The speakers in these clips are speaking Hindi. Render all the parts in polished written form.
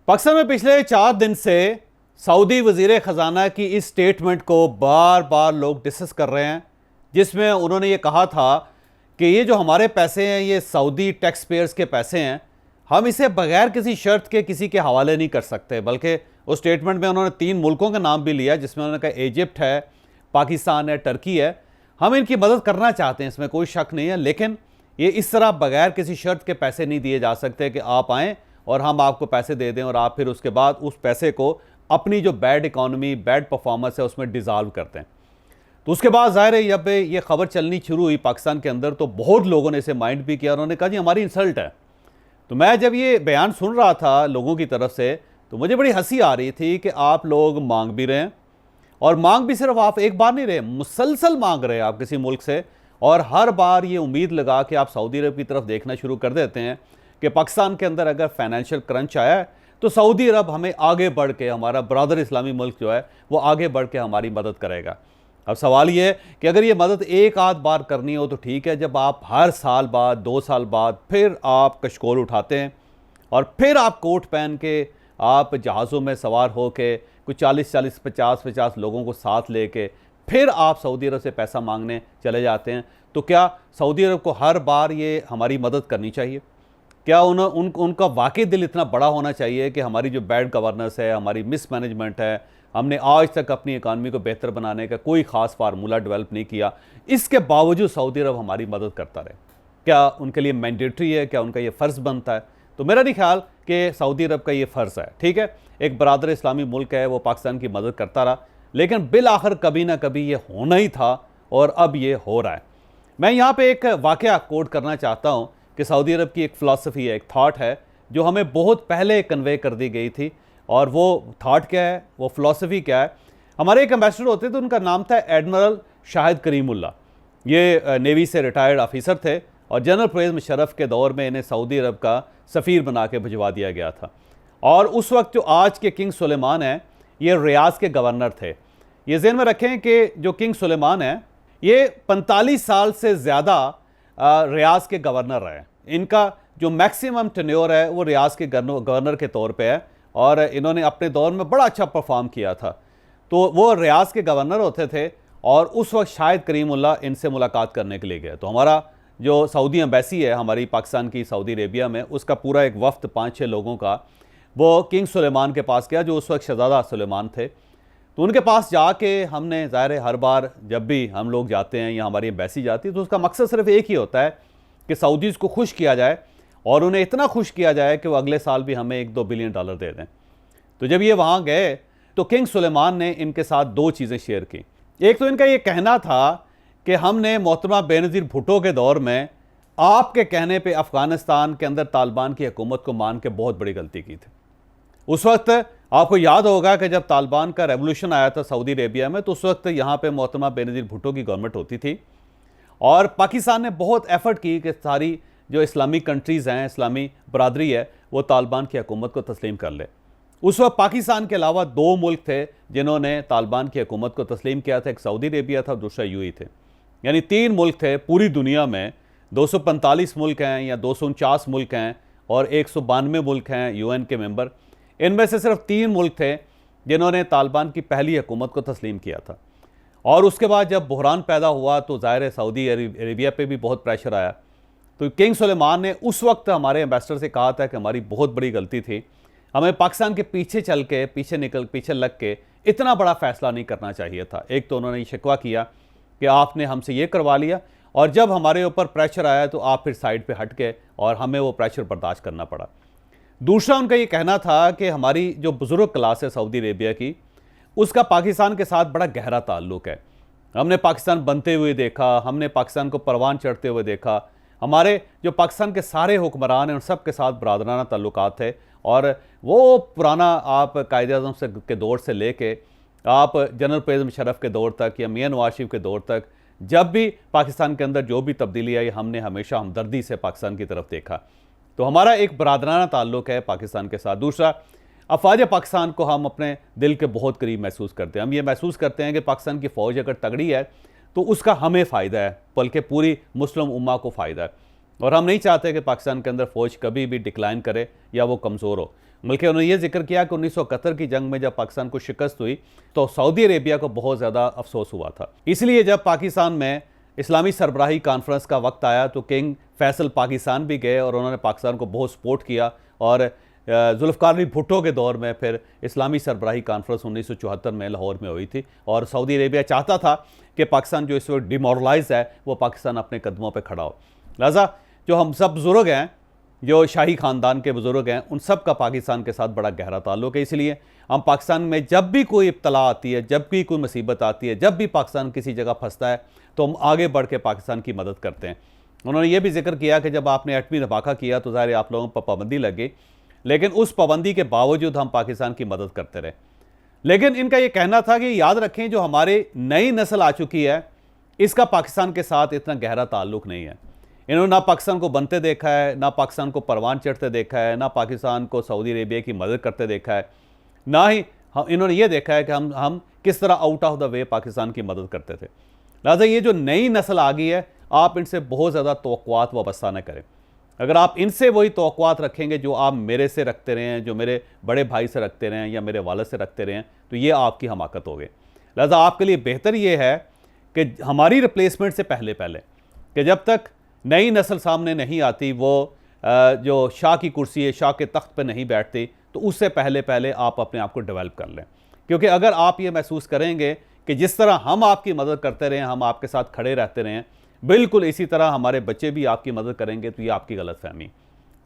पाकिस्तान में पिछले 4 दिन से सऊदी वजीर ख़जाना की इस स्टेटमेंट को बार बार लोग डिस्कस कर रहे हैं, जिसमें उन्होंने ये कहा था कि ये जो हमारे पैसे हैं ये सऊदी टैक्स पेयर्स के पैसे हैं, हम इसे बगैर किसी शर्त के किसी के हवाले नहीं कर सकते। बल्कि उस स्टेटमेंट में उन्होंने 3 मुल्कों का नाम भी लिया, जिसमें उन्होंने कहा इजिप्ट है, पाकिस्तान है, टर्की है। हम इनकी मदद करना चाहते हैं, इसमें कोई शक नहीं है, लेकिन ये इस तरह बगैर किसी शर्त के पैसे नहीं दिए जा सकते कि आप आएँ और हम आपको पैसे दे दें और आप फिर उसके बाद उस पैसे को अपनी जो बैड इकॉनमी, बैड परफॉर्मेंस है उसमें डिज़ॉल्व करते हैं। तो उसके बाद ज़ाहिर है जब ये खबर चलनी शुरू हुई पाकिस्तान के अंदर, तो बहुत लोगों ने इसे माइंड भी किया। उन्होंने कहा जी हमारी इंसल्ट है। तो मैं जब ये बयान सुन रहा था लोगों की तरफ से, तो मुझे बड़ी हंसी आ रही थी कि आप लोग मांग भी रहे हैं, और मांग भी सिर्फ आप एक बार नहीं रहे, मुसलसल मांग रहे हैं आप किसी मुल्क से, और हर बार ये उम्मीद लगा कि आप सऊदी अरब की तरफ देखना शुरू कर देते हैं कि पाकिस्तान के अंदर अगर फाइनेंशियल क्रंच आया है तो सऊदी अरब हमें आगे बढ़ के, हमारा ब्रदर इस्लामी मुल्क जो है वो आगे बढ़ के हमारी मदद करेगा। अब सवाल ये है कि अगर ये मदद एक आध बार करनी हो तो ठीक है, जब आप हर साल बाद, 2 साल बाद फिर आप कशकोल उठाते हैं और फिर आप कोट पहन के, आप जहाज़ों में सवार हो के कुछ 40-40, 50-50 लोगों को साथ लेके फिर आप सऊदी अरब से पैसा मांगने चले जाते हैं, तो क्या सऊदी अरब को हर बार ये हमारी मदद करनी चाहिए? क्या उनका वाकई दिल इतना बड़ा होना चाहिए कि हमारी जो बैड गवर्नेंस है, हमारी मिसमैनेजमेंट है, हमने आज तक अपनी इकानमी को बेहतर बनाने का कोई ख़ास फार्मूला डेवलप नहीं किया, इसके बावजूद सऊदी अरब हमारी मदद करता रहे? क्या उनके लिए मैंडेटरी है? क्या उनका ये फ़र्ज़ बनता है? तो मेरा नहीं ख्याल कि सऊदी अरब का ये फ़र्ज़ है। ठीक है, एक बरादर इस्लामी मुल्क है, वो पाकिस्तान की मदद करता रहा, लेकिन बिल आखिर कभी ना कभी ये होना ही था और अब ये हो रहा है। मैं यहाँ पे एक वाक़या कोट करना चाहता हूँ कि सऊदी अरब की एक फ़िलासफ़ी है, एक थाट है जो हमें बहुत पहले कन्वे कर दी गई थी। और वो थाट क्या है, वो फ़िलासफ़ी क्या है? हमारे एक एम्बेसडर होते थे, उनका नाम था एडमिरल शाहिद करीमुल्लाह। ये नेवी से रिटायर्ड ऑफिसर थे और जनरल परवेज़ मुशर्रफ के दौर में इन्हें सऊदी अरब का सफ़ीर बना के भिजवा दिया गया था। और उस वक्त जो आज के किंग सुलेमान हैं, ये रियाज़ के गवर्नर थे। ये ज़हन में रखें कि जो किंग सुलेमान हैं ये 45 साल से ज़्यादा रियाज़ के गवर्नर रहे। इनका जो मैक्सिमम टेन्योर है वो रियाज़ के गवर्नर के तौर पे है, और इन्होंने अपने दौर में बड़ा अच्छा परफॉर्म किया था। तो वो रियाज़ के गवर्नर होते थे और उस वक्त शाहिद करीमुल्लाह इनसे मुलाकात करने के लिए गए। तो हमारा जो सऊदी एम्बेसी है हमारी पाकिस्तान की सऊदी अरेबिया में, उसका पूरा एक वफ्द 5-6 लोगों का वो किंग सुलेमान के पास गया, जो उस वक्त शहजादा सुलेमान थे। तो उनके पास जाके हमने, ज़ाहिर है हर बार जब भी हम लोग जाते हैं या हमारी एम्बेसी जाती है, तो उसका मकसद सिर्फ एक ही होता है कि सऊदीज़ को खुश किया जाए और उन्हें इतना खुश किया जाए कि वो अगले साल भी हमें $1-2 बिलियन दे दें। तो जब ये वहाँ गए तो किंग सुलेमान ने इनके साथ 2 चीज़ें शेयर की। एक तो इनका ये कहना था कि हमने मोहतरमा बेनज़ीर भुट्टो के दौर में आपके कहने पे अफ़गानिस्तान के अंदर तालिबान की हुकूमत को मान के बहुत बड़ी गलती की थी। उस वक्त आपको याद होगा कि जब तालिबान का रेवोल्यूशन आया था सऊदी अरेबिया में, तो उस वक्त यहाँ पे मोहतरमा बेनज़ीर भुट्टो की गवर्नमेंट होती थी और पाकिस्तान ने बहुत एफर्ट की कि सारी जो इस्लामी कंट्रीज़ हैं, इस्लामी बरादरी है, वो तालिबान की हुकूमत को तस्लीम कर ले। उस वक्त पाकिस्तान के अलावा 2 मुल्क थे जिन्होंने तालिबान की हुकूमत को तस्लीम किया था, एक सऊदी अरेबिया था, दूसरा यूएई थे। यानी 3 मुल्क थे पूरी दुनिया में। 245 मुल्क हैं या 249 मुल्क हैं और 192 मुल्क हैं यूएन के मेंबर। इनमें से सिर्फ 3 मुल्क थे जिन्होंने तालिबान की पहली हुकूमत को तस्लीम किया था। और उसके बाद जब बहरान पैदा हुआ तो ज़ाहिर है सऊदी अरेबिया पे भी बहुत प्रेशर आया। तो किंग सुलेमान ने उस वक्त हमारे एम्बेसडर से कहा था कि हमारी बहुत बड़ी गलती थी, हमें पाकिस्तान के पीछे चल के, पीछे लग के इतना बड़ा फ़ैसला नहीं करना चाहिए था। एक तो उन्होंने ये शिकवा किया कि आपने हमसे ये करवा लिया और जब हमारे ऊपर प्रेशर आया तो आप फिर साइड पर हट गए और हमें वो प्रेशर बर्दाश्त करना पड़ा। दूसरा उनका ये कहना था कि हमारी जो बुज़ुर्ग क्लास है सऊदी अरेबिया की, उसका पाकिस्तान के साथ बड़ा गहरा ताल्लुक़ है। हमने पाकिस्तान बनते हुए देखा, हमने पाकिस्तान को परवान चढ़ते हुए देखा। हमारे जो पाकिस्तान के सारे हुक्मरान हैं उन सब के साथ बरादराना ताल्लुकात है, और वो पुराना आप कायद-ए-आज़म से के दौर से लेके आप जनरल परवेज़ मुशर्रफ के दौर तक या मियां नवाज शरीफ के दौर तक, जब भी पाकिस्तान के अंदर जो भी तब्दीली आई, हमने हमेशा हमदर्दी से पाकिस्तान की तरफ देखा। तो हमारा एक बरादराना ताल्लुक़ है पाकिस्तान के साथ। दूसरा, अफ़वाज पाकिस्तान को हम अपने दिल के बहुत करीब महसूस करते हैं। हम ये महसूस करते हैं कि पाकिस्तान की फ़ौज अगर तगड़ी है तो उसका हमें फ़ायदा है, बल्कि पूरी मुस्लिम उम्मा को फ़ायदा है। और हम नहीं चाहते कि पाकिस्तान के अंदर फ़ौज कभी भी डिक्लाइन करे या वो कमज़ोर हो। बल्कि उन्होंने ये जिक्र किया कि 1971 की जंग में जब पाकिस्तान को शिकस्त हुई तो सऊदी अरेबिया को बहुत ज़्यादा अफसोस हुआ था। इसलिए जब पाकिस्तान में इस्लामी सरबराही कॉन्फ्रेंस का वक्त आया तो किंग फैसल पाकिस्तान भी गए और उन्होंने पाकिस्तान को बहुत सपोर्ट किया। और जुल्फ़िकार अली भुट्टो के दौर में फिर इस्लामी सरबराही कॉन्फ्रेंस 1974 में लाहौर में हुई थी और सऊदी अरेबिया चाहता था कि पाकिस्तान जो इस वक्त डिमोरलाइज है वो पाकिस्तान अपने कदमों पर खड़ा हो। लिहाजा जो हम सब बुज़ुर्ग हैं, जो शाही ख़ानदान के बुज़ुर्ग हैं, उन सब का पाकिस्तान के साथ बड़ा गहरा ताल्लुक है। इसलिए हम पाकिस्तान में जब भी कोई इब्तला आती है, जब भी कोई मुसीबत आती है, जब भी पाकिस्तान किसी जगह फंसता है तो हम आगे बढ़ के पाकिस्तान की मदद करते हैं। उन्होंने ये भी जिक्र किया कि जब आपने एटमी धमाका किया तो ज़ाहिर आप लोगों पर पाबंदी लगी, लेकिन उस पाबंदी के बावजूद हम पाकिस्तान की मदद करते रहे। लेकिन इनका ये कहना था कि याद रखें जो हमारे नई नस्ल आ चुकी है इसका पाकिस्तान के साथ इतना गहरा ताल्लुक नहीं है। इन्होंने ना पाकिस्तान को बनते देखा है, ना पाकिस्तान को परवान चढ़ते देखा है, ना पाकिस्तान को सऊदी अरेबिया की मदद करते देखा है, ना ही इन्होंने ये देखा है कि हम किस तरह out of the way Pakistan की मदद करते थे। लिहाजा ये जो नई नस्ल आ गई है आप इनसे बहुत ज़्यादा तवक्कुआत वाबस्ता न करें। अगर आप इनसे वही तवक्कुआत रखेंगे जो आप मेरे से रखते रहे हैं, जो मेरे बड़े भाई से रखते रहे हैं या मेरे वालिद से रखते रहे हैं, तो ये आपकी हमाकत हो गई। लिहाजा आपके लिए बेहतर ये है कि हमारी रिप्लेसमेंट से पहले कि जब तक नई नस्ल सामने नहीं आती, वो जो शाह की कुर्सी है, शाह के तख्त पर नहीं बैठती, तो उससे पहले आप अपने आप को डेवलप कर लें। क्योंकि अगर आप ये महसूस करेंगे कि जिस तरह हम आपकी मदद करते रहे, हम आपके साथ खड़े रहते रहे, बिल्कुल इसी तरह हमारे बच्चे भी आपकी मदद करेंगे, तो ये आपकी गलतफहमी।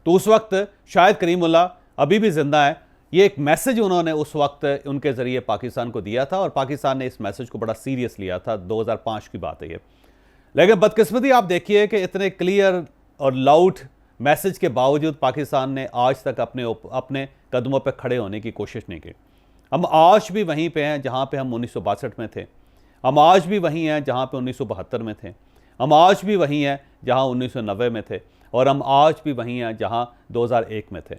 तो उस वक्त शायद करीमुल्लाह अभी भी ज़िंदा है। ये एक मैसेज उन्होंने उस वक्त उनके ज़रिए पाकिस्तान को दिया था और पाकिस्तान ने इस मैसेज को बड़ा सीरियस लिया था। 2005 की बात है ये। लेकिन बदकिस्मती आप देखिए कि इतने क्लियर और लाउड मैसेज के बावजूद पाकिस्तान ने आज तक अपने कदमों पर खड़े होने की कोशिश नहीं की। हम आज भी वहीं पे हैं जहाँ पे हम 1962 में थे, हम आज भी वहीं हैं जहाँ पे 1972 में थे, हम आज भी वहीं हैं जहाँ 1990 में थे, और हम आज भी वहीं हैं जहाँ 2001 में थे।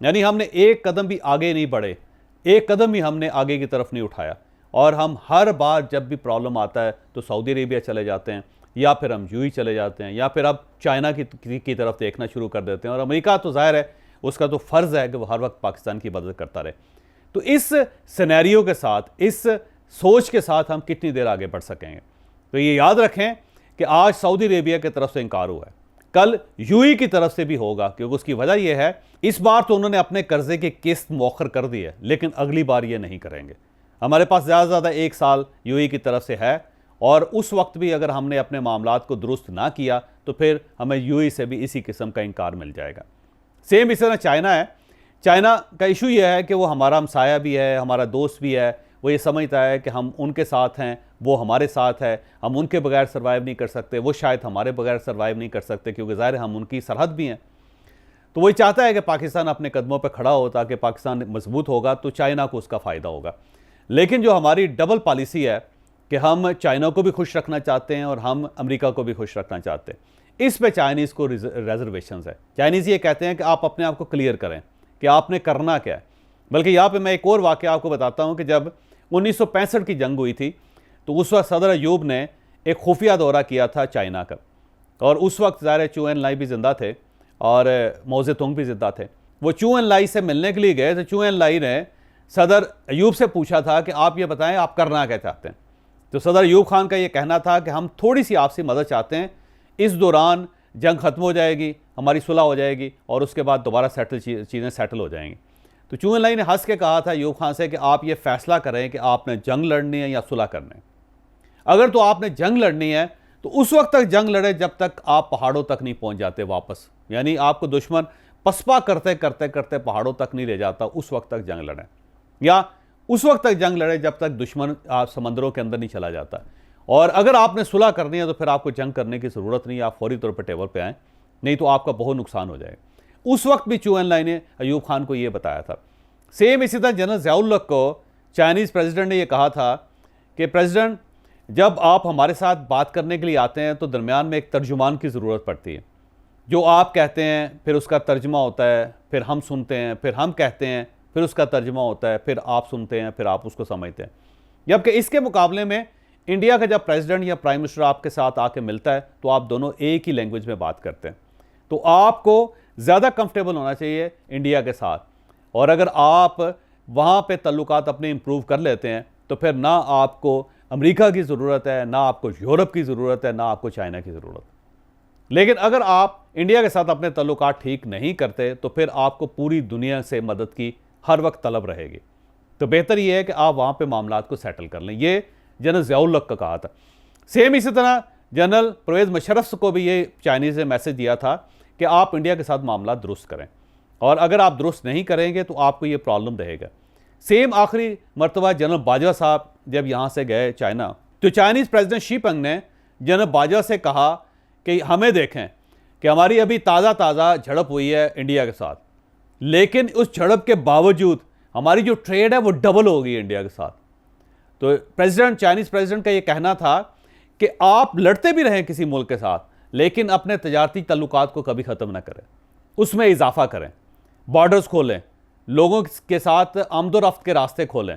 यानी हमने एक कदम भी आगे नहीं बढ़े, एक कदम भी हमने आगे की तरफ नहीं उठाया। और हम हर बार जब भी प्रॉब्लम आता है तो सऊदी अरेबिया चले जाते हैं, या फिर हम यूएई चले जाते हैं, या फिर अब चाइना की तरफ देखना शुरू कर देते हैं। और अमेरिका तो ज़ाहिर है उसका तो फ़र्ज़ है कि वो हर वक्त पाकिस्तान की मदद करता रहे। तो इस सिनेरियो के साथ, इस सोच के साथ हम कितनी देर आगे बढ़ सकेंगे। तो ये याद रखें कि आज सऊदी अरेबिया की तरफ से इनकार हुआ है, कल यूएई की तरफ से भी होगा, क्योंकि उसकी वजह यह है इस बार तो उन्होंने अपने कर्जे की किस्त मौखर कर दी है, लेकिन अगली बार ये नहीं करेंगे। हमारे पास ज़्यादा से ज़्यादा 1 साल यूएई की तरफ से है, और उस वक्त भी अगर हमने अपने मामलात को दुरुस्त ना किया तो फिर हमें यूएई से भी इसी किस्म का इनकार मिल जाएगा। सेम इस तरह चाइना है। चाइना का इशू यह है कि वो हमारा हमसाया भी है, हमारा दोस्त भी है। वो ये समझता है कि हम उनके साथ हैं, वो हमारे साथ है, हम उनके बगैर सर्वाइव नहीं कर सकते, वो शायद हमारे बगैर सर्वाइव नहीं कर सकते, क्योंकि ज़ाहिर है हम उनकी सरहद भी हैं। तो वही चाहता है कि पाकिस्तान अपने कदमों पर खड़ा हो, ताकि पाकिस्तान मजबूत होगा तो चाइना को उसका फ़ायदा होगा। लेकिन जो हमारी डबल पॉलिसी है कि हम चाइना को भी खुश रखना चाहते हैं और हम अमेरिका को भी खुश रखना चाहते हैं, इस पे चाइनीज़ को रिजर्वेशंस है। चाइनीज़ ये कहते हैं कि आप अपने आप को क्लियर करें कि आपने करना क्या है। बल्कि यहाँ पे मैं एक और वाक़या आपको बताता हूँ कि जब 1965 की जंग हुई थी तो उस वक्त सदर अयूब ने एक खुफिया दौरा किया था चाइना का, और उस वक्त ज़ाहिर चू एन लाई भी ज़िंदा थे और मो ज़ेतुंग भी ज़िंदा थे। वो चू एन लाई से मिलने के लिए गए तो चू एन लाई ने सदर अयूब से पूछा था कि आप ये बताएं आप करना क्या चाहते हैं। तो सदर अयूब खान का ये कहना था कि हम थोड़ी सी आपसी मदद चाहते हैं, इस दौरान जंग ख़त्म हो जाएगी, हमारी सुलह हो जाएगी और उसके बाद दोबारा चीज़ें सेटल हो जाएंगी। तो चू एन लाई ने हंस के कहा था अयूब खान से कि आप ये फ़ैसला करें कि आपने जंग लड़नी है या सुलह करना है। अगर तो आपने जंग लड़नी है तो उस वक्त तक जंग लड़े जब तक आप पहाड़ों तक नहीं पहुंच जाते वापस, यानी आपको दुश्मन पसपा करते करते करते पहाड़ों तक नहीं ले जाता, उस वक्त तक जंग लड़ें, या उस वक्त तक जंग लड़े जब तक दुश्मन आप समंदरों के अंदर नहीं चला जाता। और अगर आपने सुलह करनी है तो फिर आपको जंग करने की ज़रूरत नहीं है, आप फौरी तौर पर टेबल पे आएँ, नहीं तो आपका बहुत नुकसान हो जाएगा। उस वक्त भी चू एन लाई ने अयूब खान को ये बताया था। सेम इसी तरह जनरल ज़ियाउल हक को चाइनीज़ प्रेसिडेंट ने यह कहा था कि प्रेसिडेंट जब आप हमारे साथ बात करने के लिए आते हैं तो दरमियान में एक तर्जुमान की ज़रूरत पड़ती है। जो आप कहते हैं फिर उसका तर्जमा होता है, फिर हम सुनते हैं, फिर हम कहते हैं, फिर उसका तर्जमा होता है, फिर आप सुनते हैं, फिर आप उसको समझते हैं। जबकि इसके मुकाबले में इंडिया का जब प्रेसिडेंट या प्राइम मिनिस्टर आपके साथ आके मिलता है तो आप दोनों एक ही लैंग्वेज में बात करते हैं। तो आपको ज़्यादा कंफर्टेबल होना चाहिए इंडिया के साथ। और अगर आप वहाँ पे तल्लुकात अपने इंप्रूव कर लेते हैं तो फिर ना आपको अमेरिका की ज़रूरत है, ना आपको यूरोप की ज़रूरत है, ना आपको चाइना की ज़रूरत है। लेकिन अगर आप इंडिया के साथ अपने तल्लुकात ठीक नहीं करते तो फिर आपको पूरी दुनिया से मदद की हर वक्त तलब रहेगी। तो बेहतर यह है कि आप वहाँ पे मामलात को सेटल कर लें। ये जनरल ज़ियाउल हक का कहा था। सेम इसी तरह जनरल परवेज़ मुशर्रफ को भी ये चाइनीज़ ने मैसेज दिया था कि आप इंडिया के साथ मामला दुरुस्त करें, और अगर आप दुरुस्त नहीं करेंगे तो आपको ये प्रॉब्लम रहेगा। सेम आखिरी मरतबा जनरल बाजवा साहब जब यहाँ से गए चाइना, तो चाइनीज़ प्रेसिडेंट शी पिंग ने जनरल बाजवा से कहा कि हमें देखें कि हमारी अभी ताज़ा झड़प हुई है इंडिया के साथ, लेकिन उस झड़प के बावजूद हमारी जो ट्रेड है वो डबल हो गई है इंडिया के साथ। तो चाइनीज़ प्रेसिडेंट का ये कहना था कि आप लड़ते भी रहें किसी मुल्क के साथ, लेकिन अपने तजारती तल्लुकात को कभी ख़त्म ना करें, उसमें इजाफा करें, बॉर्डर्स खोलें, लोगों के साथ आमदोरफ्त के रास्ते खोलें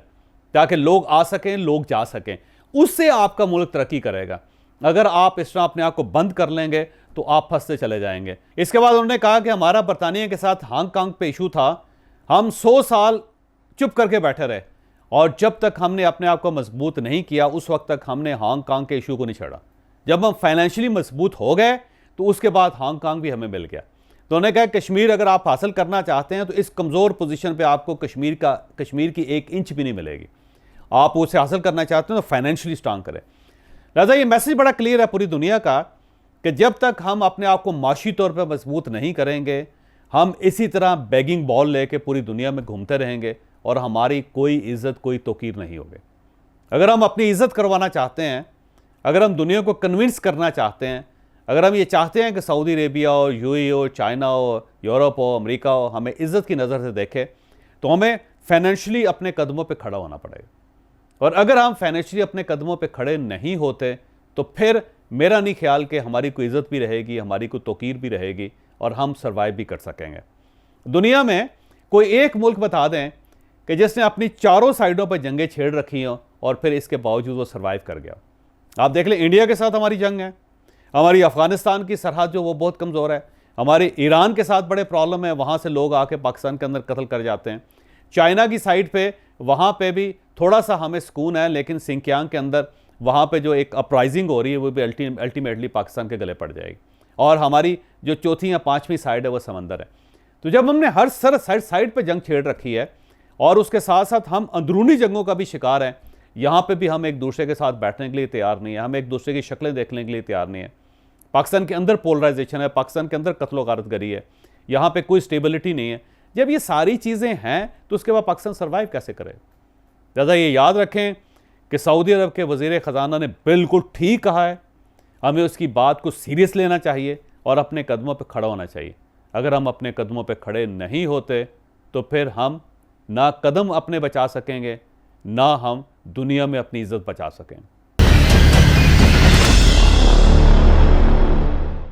ताकि लोग आ सकें, लोग जा सकें। उससे आपका मुल्क तरक्की करेगा। अगर आप इस तरह अपने आप को बंद कर लेंगे तो आप फंसते चले जाएंगे। इसके बाद उन्होंने कहा कि हमारा बरतानिया के साथ हांगकांग पे इशू था, हम 100 साल चुप करके बैठे रहे, और जब तक हमने अपने आप को मजबूत नहीं किया उस वक्त तक हमने हांगकांग के इशू को नहीं छेड़ा। जब हम फाइनेंशियली मजबूत हो गए तो उसके बाद हांगकांग भी हमें मिल गया। तो उन्होंने कहा कश्मीर अगर आप हासिल करना चाहते हैं तो इस कमज़ोर पोजीशन पे आपको कश्मीर की 1 इंच भी नहीं मिलेगी। आप उसे हासिल करना चाहते हैं तो फाइनेंशियली स्ट्रांग करें। लिहाजा ये मैसेज बड़ा क्लियर है पूरी दुनिया का कि जब तक हम अपने आप को माशी तौर पर मजबूत नहीं करेंगे, हम इसी तरह बैगिंग बॉल लेके पूरी दुनिया में घूमते रहेंगे और हमारी कोई इज़्ज़त, कोई तौकीर नहीं होगी। अगर हम अपनी इज़्ज़त करवाना चाहते हैं, अगर हम दुनिया को कन्विंस करना चाहते हैं, अगर हम ये चाहते हैं कि सऊदी अरेबिया हो, यूएई हो, चाइना हो, यूरोप हो, अमेरिका हो हमें इज़्ज़त की नज़र से देखे, तो हमें फाइनेंशियली अपने कदमों पे खड़ा होना पड़ेगा। और अगर हम फाइनेंशियली अपने कदमों पे खड़े नहीं होते तो फिर मेरा नहीं ख्याल कि हमारी कोई इज़्ज़त भी रहेगी, हमारी कोई तौकीर भी रहेगी और हम सर्वाइव भी कर सकेंगे। दुनिया में कोई एक मुल्क बता दें कि जिसने अपनी चारों साइडों पर जंगें छेड़ रखी हों और फिर इसके बावजूद वो सर्वाइव कर गया। आप देख लें, इंडिया के साथ हमारी जंग है, हमारी अफगानिस्तान की सरहद जो वो बहुत कमज़ोर है, हमारे ईरान के साथ बड़े प्रॉब्लम है, वहाँ से लोग आके पाकिस्तान के अंदर कत्ल कर जाते हैं। चाइना की साइड पे वहाँ पे भी थोड़ा सा हमें सुकून है, लेकिन सिंकियांग के अंदर वहाँ पे जो एक अपराइजिंग हो रही है वो भी अल्टीमेटली पाकिस्तान के गले पड़ जाएगी। और हमारी जो चौथी या पाँचवीं साइड है वो समंदर है। तो जब हमने हर साइड पर जंग छेड़ रखी है और उसके साथ साथ हम अंदरूनी जंगों का भी शिकार हैं, यहाँ पे भी हम एक दूसरे के साथ बैठने के लिए तैयार नहीं है, हम एक दूसरे की शक्लें देखने के लिए तैयार नहीं है। पाकिस्तान के अंदर पोलराइजेशन है, पाकिस्तान के अंदर कत्लो गारतगरी है, यहाँ पे कोई स्टेबिलिटी नहीं है। जब ये सारी चीज़ें हैं तो उसके बाद पाकिस्तान सर्वाइव कैसे करे? ज़्यादा ये याद रखें कि सऊदी अरब के वज़ीर ख़जाना ने बिल्कुल ठीक कहा है, हमें उसकी बात को सीरियस लेना चाहिए और अपने कदमों पर खड़ा होना चाहिए। अगर हम अपने कदमों पर खड़े नहीं होते तो फिर हम ना कदम अपने बचा सकेंगे, ना हम दुनिया में अपनी इज़्ज़त बचा सकें।